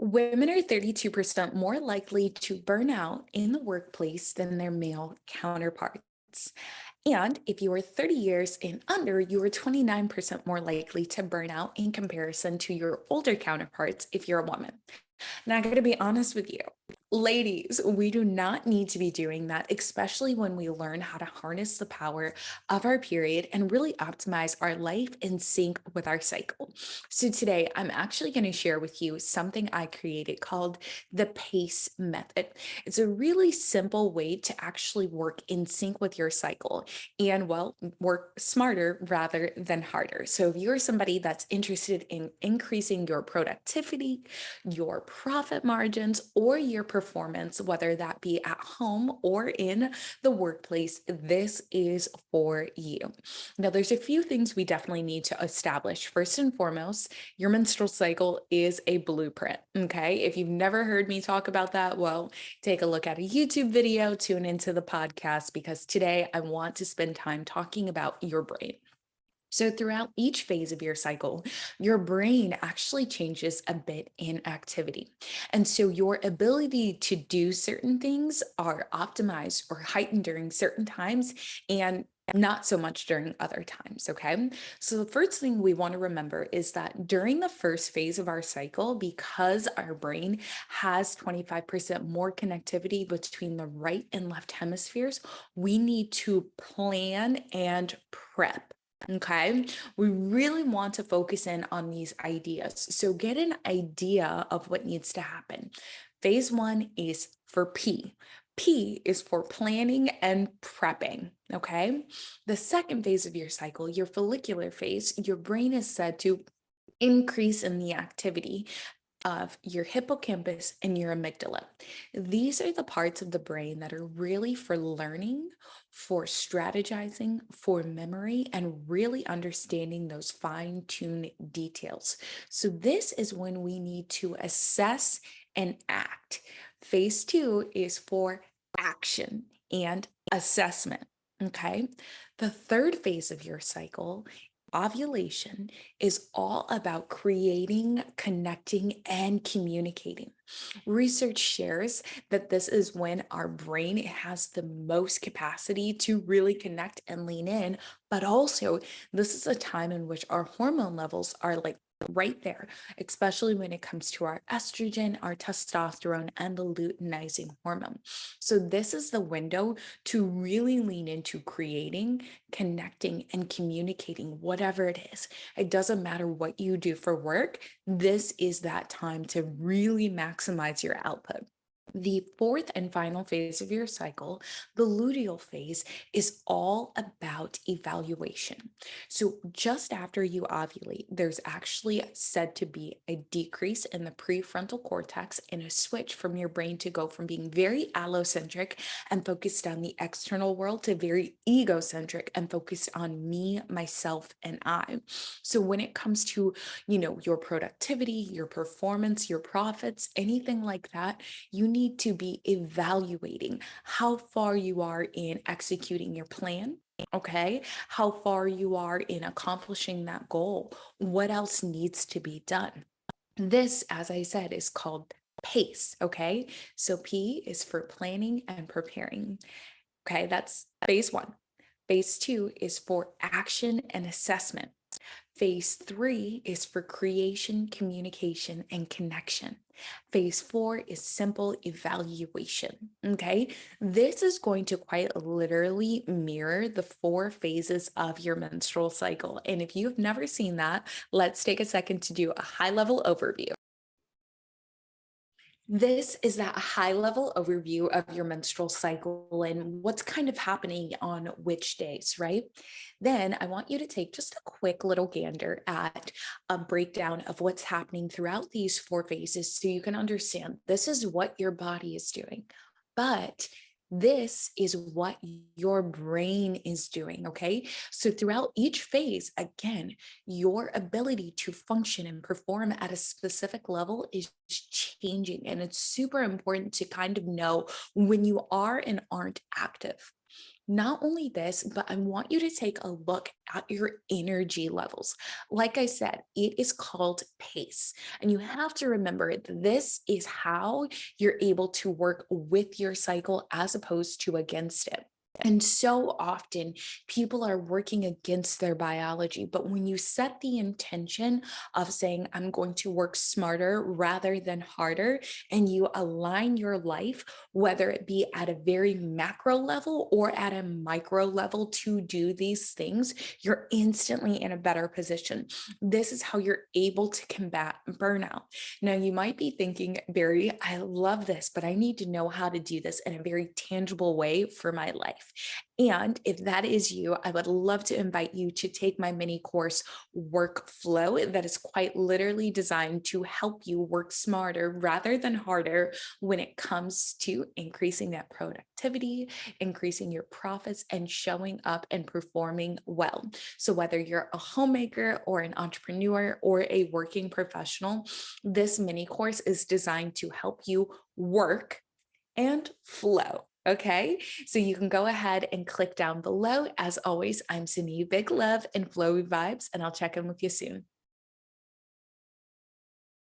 Women are 32% more likely to burn out in the workplace than their male counterparts. And if you are 30 years and under, you are 29% more likely to burn out in comparison to your older counterparts if you're a woman. Now, I gotta be honest with you. Ladies, we do not need to be doing that, especially when we learn how to harness the power of our period and really optimize our life in sync with our cycle. So, today I'm actually going to share with you something I created called the PACE method. It's a really simple way to actually work in sync with your cycle and, well, work smarter rather than harder. So, if you're somebody that's interested in increasing your productivity, your profit margins, or your performance, whether that be at home or in the workplace, this is for you. Now, there's a few things we definitely need to establish. First and foremost, your menstrual cycle is a blueprint. Okay. If you've never heard me talk about that, well, take a look at a YouTube video, tune into the podcast, because today I want to spend time talking about your brain. So, throughout each phase of your cycle, your brain actually changes a bit in activity. And so, your ability to do certain things are optimized or heightened during certain times and not so much during other times. Okay. So, the first thing we want to remember is that during the first phase of our cycle, because our brain has 25% more connectivity between the right and left hemispheres, we need to plan and prep. Okay, we really want to focus in on these ideas. So get an idea of what needs to happen. Phase one is for P. P is for planning and prepping. Okay, the second phase of your cycle, your follicular phase, your brain is said to increase in the activity of your hippocampus and your amygdala. These are the parts of the brain that are really for learning, for strategizing, for memory, and really understanding those fine tuned details. So, this is when we need to assess and act. Phase two is for action and assessment. Okay. The third phase of your cycle, ovulation, is all about creating, connecting, and communicating. Research shares that this is when our brain has the most capacity to really connect and lean in, but also this is a time in which our hormone levels are like right there, especially when it comes to our estrogen, our testosterone, and the luteinizing hormone. So, this is the window to really lean into creating, connecting, and communicating whatever it is. It doesn't matter what you do for work, this is that time to really maximize your output. The fourth and final phase of your cycle, the luteal phase, is all about evaluation. So, just after you ovulate, there's actually said to be a decrease in the prefrontal cortex and a switch from your brain to go from being very allocentric and focused on the external world to very egocentric and focused on me, myself, and I. So, when it comes to, your productivity, your performance, your profits, anything like that, you need to be evaluating how far you are in executing your plan. Okay, how far you are in accomplishing that goal. What else needs to be done? This, as I said, is called PACE. Okay, so P is for planning and preparing. Okay, that's phase one. Phase two is for action and assessment. Phase three is for creation, communication, and connection. Phase four is simple evaluation. Okay. This is going to quite literally mirror the four phases of your menstrual cycle. And if you've never seen that, let's take a second to do a high level overview. This is that high level overview of your menstrual cycle and what's kind of happening on which days, right? Then I want you to take just a quick little gander at a breakdown of what's happening throughout these four phases so you can understand this is what your body is doing. But this is what your brain is doing. Okay. So, throughout each phase, again, your ability to function and perform at a specific level is changing. And it's super important to kind of know when you are and aren't active. Not only this, but I want you to take a look at your energy levels. Like I said, it is called pace. And you have to remember that this is how you're able to work with your cycle as opposed to against it. And so often people are working against their biology. But when you set the intention of saying, I'm going to work smarter rather than harder, and you align your life, whether it be at a very macro level or at a micro level, to do these things, you're instantly in a better position. This is how you're able to combat burnout. Now, you might be thinking, Barry, I love this, but I need to know how to do this in a very tangible way for my life. And if that is you, I would love to invite you to take my mini course, Workflow, that is quite literally designed to help you work smarter rather than harder when it comes to increasing that productivity, increasing your profits, and showing up and performing well. So, whether you're a homemaker or an entrepreneur or a working professional, this mini course is designed to help you work and flow. Okay, so you can go ahead and click down below. As always, I'm sending you big love and flowy vibes, and I'll check in with you soon.